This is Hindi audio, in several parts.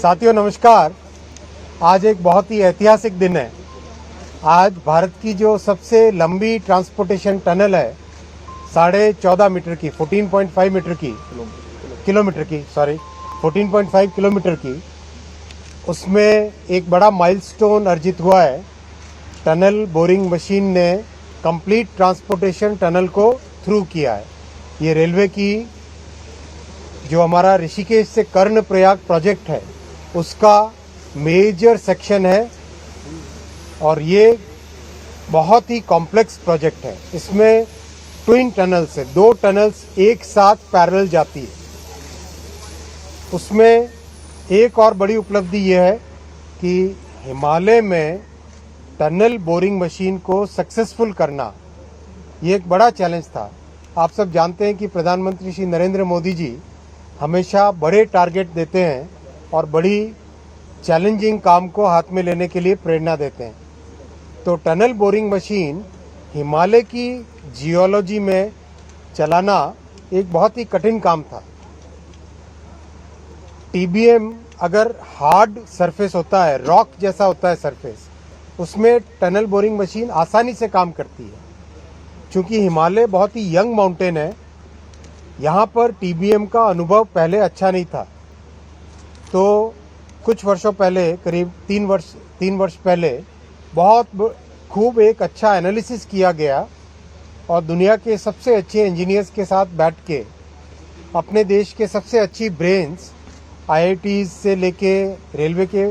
साथियों नमस्कार। आज एक बहुत ही ऐतिहासिक दिन है। आज भारत की जो सबसे लंबी ट्रांसपोर्टेशन टनल है 14.5 मीटर की 14.5 मीटर की किलोमीटर की 14.5 किलोमीटर की, उसमें एक बड़ा माइलस्टोन अर्जित हुआ है। टनल बोरिंग मशीन ने कंप्लीट ट्रांसपोर्टेशन टनल को थ्रू किया है। ये रेलवे की जो हमारा ऋषिकेश से कर्णप्रयाग प्रोजेक्ट है उसका मेजर सेक्शन है और ये बहुत ही कॉम्प्लेक्स प्रोजेक्ट है। इसमें ट्विन टनल्स है, 2 टनल्स एक साथ पैरेलल जाती है। उसमें एक और बड़ी उपलब्धि ये है कि हिमालय में टनल बोरिंग मशीन को सक्सेसफुल करना ये एक बड़ा चैलेंज था। आप सब जानते हैं कि प्रधानमंत्री श्री नरेंद्र मोदी जी हमेशा बड़े टारगेट देते हैं और बड़ी चैलेंजिंग काम को हाथ में लेने के लिए प्रेरणा देते हैं। तो टनल बोरिंग मशीन हिमालय की जियोलॉजी में चलाना एक बहुत ही कठिन काम था। टीबीएम अगर हार्ड सरफेस होता है, रॉक जैसा होता है सरफेस, उसमें टनल बोरिंग मशीन आसानी से काम करती है। चूँकि हिमालय बहुत ही यंग माउंटेन है, यहाँ पर टीबीएम का अनुभव पहले अच्छा नहीं था। तो कुछ वर्षों पहले, करीब 3 वर्ष पहले बहुत खूब एक अच्छा एनालिसिस किया गया और दुनिया के सबसे अच्छे इंजीनियर्स के साथ बैठ के अपने देश के सबसे अच्छी ब्रेन्स, आईआईटीज से लेके रेलवे के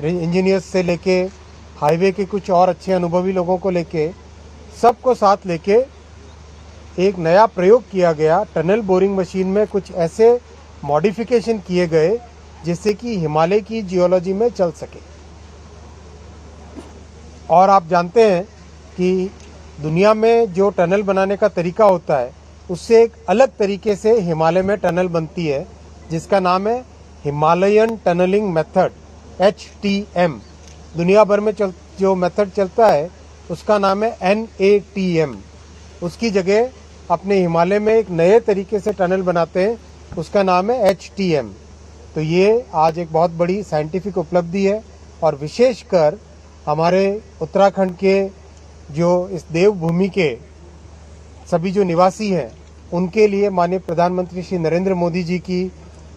इंजीनियर्स से लेके हाईवे के कुछ और अच्छे अनुभवी लोगों को लेके सबको साथ लेके एक नया प्रयोग किया गया। टनल बोरिंग मशीन में कुछ ऐसे मॉडिफिकेशन किए गए जिससे कि हिमालय की जियोलॉजी में चल सके। और आप जानते हैं कि दुनिया में जो टनल बनाने का तरीका होता है उससे एक अलग तरीके से हिमालय में टनल बनती है, जिसका नाम है हिमालयन टनलिंग मेथड, HTM। दुनिया भर में जो मेथड चलता है उसका नाम है NATM। उसकी जगह अपने हिमालय में एक नए तरीके से टनल बनाते हैं, उसका नाम है HTM। तो ये आज एक बहुत बड़ी साइंटिफिक उपलब्धि है और विशेषकर हमारे उत्तराखंड के जो इस देवभूमि के सभी जो निवासी हैं उनके लिए माननीय प्रधानमंत्री श्री नरेंद्र मोदी जी की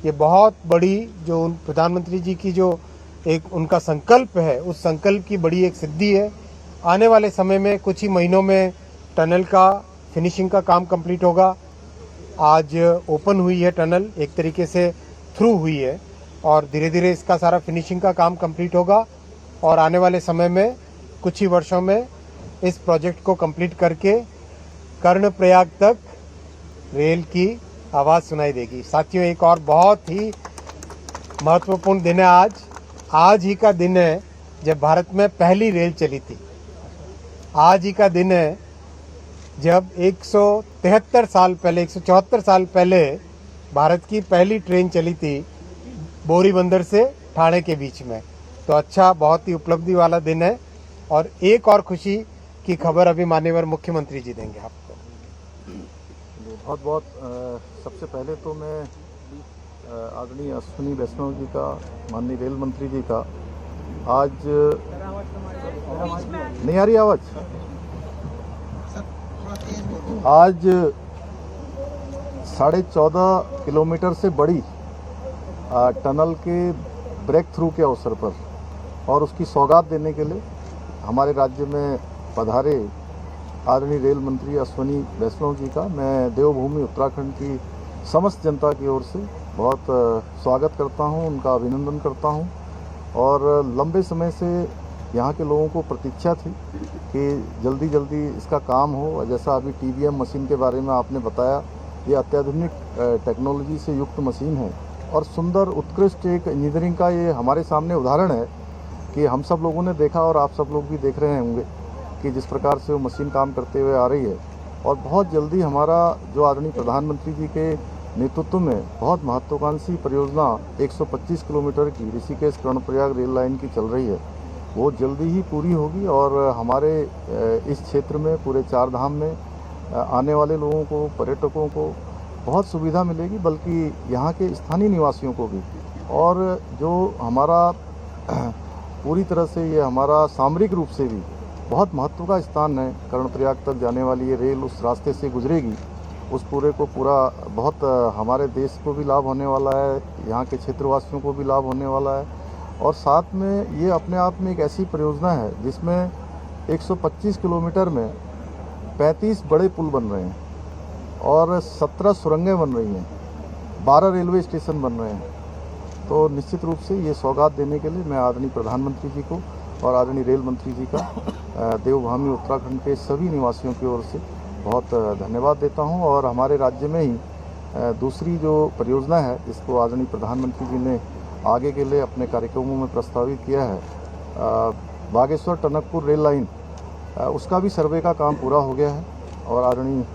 ये बहुत बड़ी जो प्रधानमंत्री जी की जो एक उनका संकल्प है, उस संकल्प की बड़ी एक सिद्धि है। आने वाले समय में कुछ ही महीनों में टनल का फिनिशिंग का काम कंप्लीट होगा। आज ओपन हुई है टनल, एक तरीके से थ्रू हुई है और धीरे धीरे इसका सारा फिनिशिंग का काम कंप्लीट होगा और आने वाले समय में कुछ ही वर्षों में इस प्रोजेक्ट को कंप्लीट करके कर्णप्रयाग तक रेल की आवाज़ सुनाई देगी। साथियों, एक और बहुत ही महत्वपूर्ण दिन है आज ही का दिन है जब भारत में पहली रेल चली थी। आज ही का दिन है जब 173 साल पहले, 174 साल पहले भारत की पहली ट्रेन चली थी बोरीबंदर से ठाणे के बीच में। तो अच्छा, बहुत ही उपलब्धि वाला दिन है। और एक और खुशी की खबर अभी माननीय मुख्यमंत्री जी देंगे आपको। बहुत बहुत सबसे पहले तो मैं आदरणीय अश्विनी वैष्णव जी का, माननीय रेल मंत्री जी का, आज नहीं आ रही आवाज़, आज 14.5 किलोमीटर से बड़ी टनल के ब्रेक थ्रू के अवसर पर और उसकी सौगात देने के लिए हमारे राज्य में पधारे आदरणीय रेल मंत्री अश्विनी वैष्णव जी का मैं देवभूमि उत्तराखंड की समस्त जनता की ओर से बहुत स्वागत करता हूं, उनका अभिनंदन करता हूं। और लंबे समय से यहाँ के लोगों को प्रतीक्षा थी कि जल्दी जल्दी इसका काम हो। और जैसा अभी टीबीएम मशीन के बारे में आपने बताया, ये अत्याधुनिक टेक्नोलॉजी से युक्त मशीन है और सुंदर उत्कृष्ट एक इंजीनियरिंग का ये हमारे सामने उदाहरण है कि हम सब लोगों ने देखा और आप सब लोग भी देख रहे होंगे कि जिस प्रकार से वो मशीन काम करते हुए आ रही है। और बहुत जल्दी हमारा जो आदरणीय प्रधानमंत्री जी के नेतृत्व में बहुत महत्वाकांक्षी परियोजना 125 किलोमीटर की ऋषिकेश कर्णप्रयाग रेल लाइन की चल रही है, वो जल्दी ही पूरी होगी और हमारे इस क्षेत्र में पूरे 4 धाम में आने वाले लोगों को, पर्यटकों को बहुत सुविधा मिलेगी, बल्कि यहाँ के स्थानीय निवासियों को भी और जो हमारा पूरी तरह से ये हमारा सामरिक रूप से भी बहुत महत्व का स्थान है। कर्णप्रयाग तक जाने वाली ये रेल उस रास्ते से गुजरेगी, उस पूरे को पूरा बहुत हमारे देश को भी लाभ होने वाला है, यहाँ के क्षेत्रवासियों को भी लाभ होने वाला है। और साथ में ये अपने आप में एक ऐसी परियोजना है जिसमें 125 किलोमीटर में 35 बड़े पुल बन रहे हैं और 17 सुरंगें बन रही हैं, 12 रेलवे स्टेशन बन रहे हैं। तो निश्चित रूप से ये सौगात देने के लिए मैं आदरणीय प्रधानमंत्री जी को और आदरणीय रेल मंत्री जी का देवभूमि उत्तराखंड के सभी निवासियों की ओर से बहुत धन्यवाद देता हूं। और हमारे राज्य में ही दूसरी जो परियोजना है जिसको आदरणीय प्रधानमंत्री जी ने आगे के लिए अपने कार्यक्रमों में प्रस्तावित किया है, बागेश्वर टनकपुर रेल लाइन, उसका भी सर्वे का काम पूरा हो गया है और आदरणीय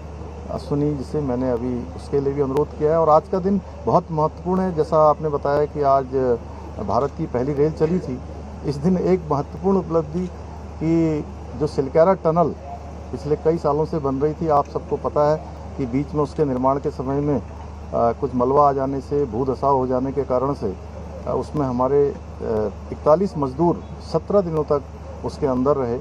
अश्विनी जी से मैंने अभी उसके लिए भी अनुरोध किया है। और आज का दिन बहुत महत्वपूर्ण है, जैसा आपने बताया कि आज भारत की पहली रेल चली थी। इस दिन एक महत्वपूर्ण उपलब्धि कि जो सिलक्यारा टनल पिछले कई सालों से बन रही थी, आप सबको पता है कि बीच में उसके निर्माण के समय में कुछ मलबा आ जाने से, भूधसाव हो जाने के कारण से उसमें हमारे 41 मजदूर 17 दिनों तक उसके अंदर रहे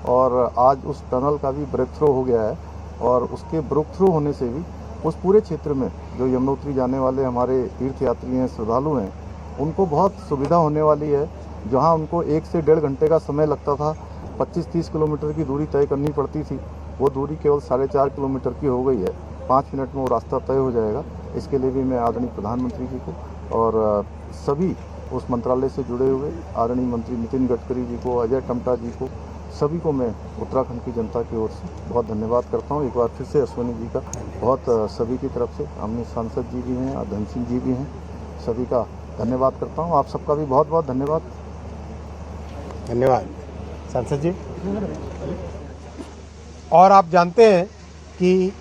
और आज उस टनल का भी ब्रेक थ्रू हो गया है। और उसके ब्रेक थ्रू होने से भी उस पूरे क्षेत्र में जो यमुनोत्री जाने वाले हमारे तीर्थ यात्री हैं, श्रद्धालु हैं, उनको बहुत सुविधा होने वाली है। जहां उनको 1 से 1.5 घंटे का समय लगता था, 25-30 किलोमीटर की दूरी तय करनी पड़ती थी, वो दूरी केवल 4.5 किलोमीटर की हो गई है। 5 मिनट में वो रास्ता तय हो जाएगा। इसके लिए भी मैं आदरणीय प्रधानमंत्री जी को और सभी उस मंत्रालय से जुड़े हुए आदरणीय मंत्री नितिन गडकरी जी को, अजय टम्टा जी को, सभी को मैं उत्तराखंड की जनता की ओर से बहुत धन्यवाद करता हूँ। एक बार फिर से अश्विनी जी का बहुत सभी की तरफ से, हमने सांसद जी भी हैं, धन सिंह जी भी हैं, सभी का धन्यवाद करता हूँ। आप सबका भी बहुत बहुत धन्यवाद। धन्यवाद सांसद जी। और आप जानते हैं कि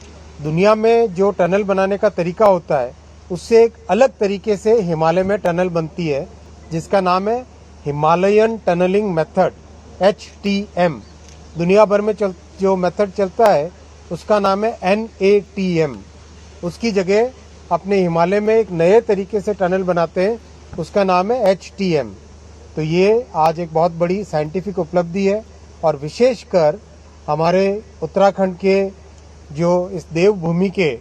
दुनिया में जो टनल बनाने का तरीका होता है उससे एक अलग तरीके से हिमालय में टनल बनती है, जिसका नाम है हिमालयन टनलिंग मेथड, HTM। दुनिया भर में जो मेथड चलता है उसका नाम है NATM। उसकी जगह अपने हिमालय में एक नए तरीके से टनल बनाते हैं, उसका नाम है HTM। तो ये आज एक बहुत बड़ी साइंटिफिक उपलब्धि है और विशेषकर हमारे उत्तराखंड के जो इस देवभूमि के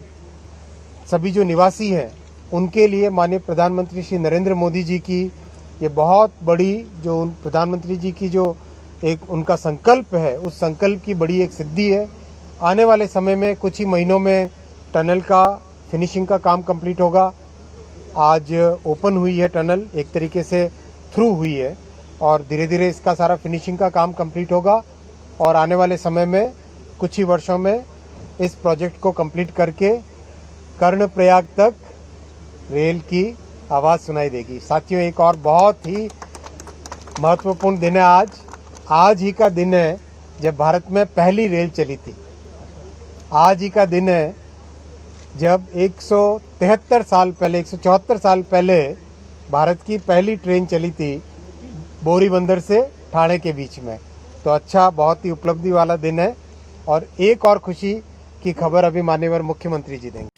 सभी जो निवासी हैं उनके लिए माननीय प्रधानमंत्री श्री नरेंद्र मोदी जी की ये बहुत बड़ी जो प्रधानमंत्री जी की जो एक उनका संकल्प है, उस संकल्प की बड़ी एक सिद्धि है। आने वाले समय में कुछ ही महीनों में टनल का फिनिशिंग का काम कंप्लीट होगा। आज ओपन हुई है टनल, एक तरीके से थ्रू हुई है और धीरे धीरे इसका सारा फिनिशिंग का काम कंप्लीट होगा और आने वाले समय में कुछ ही वर्षों में इस प्रोजेक्ट को कंप्लीट करके कर्णप्रयाग तक रेल की आवाज़ सुनाई देगी। साथियों, एक और बहुत ही महत्वपूर्ण दिन है आज ही का दिन है जब भारत में पहली रेल चली थी। आज ही का दिन है जब 173 साल पहले, 174 साल पहले भारत की पहली ट्रेन चली थी बोरीबंदर से ठाणे के बीच में। तो अच्छा, बहुत ही उपलब्धि वाला दिन है। और एक और खुशी की खबर अभी माननीय मुख्यमंत्री जी देंगे।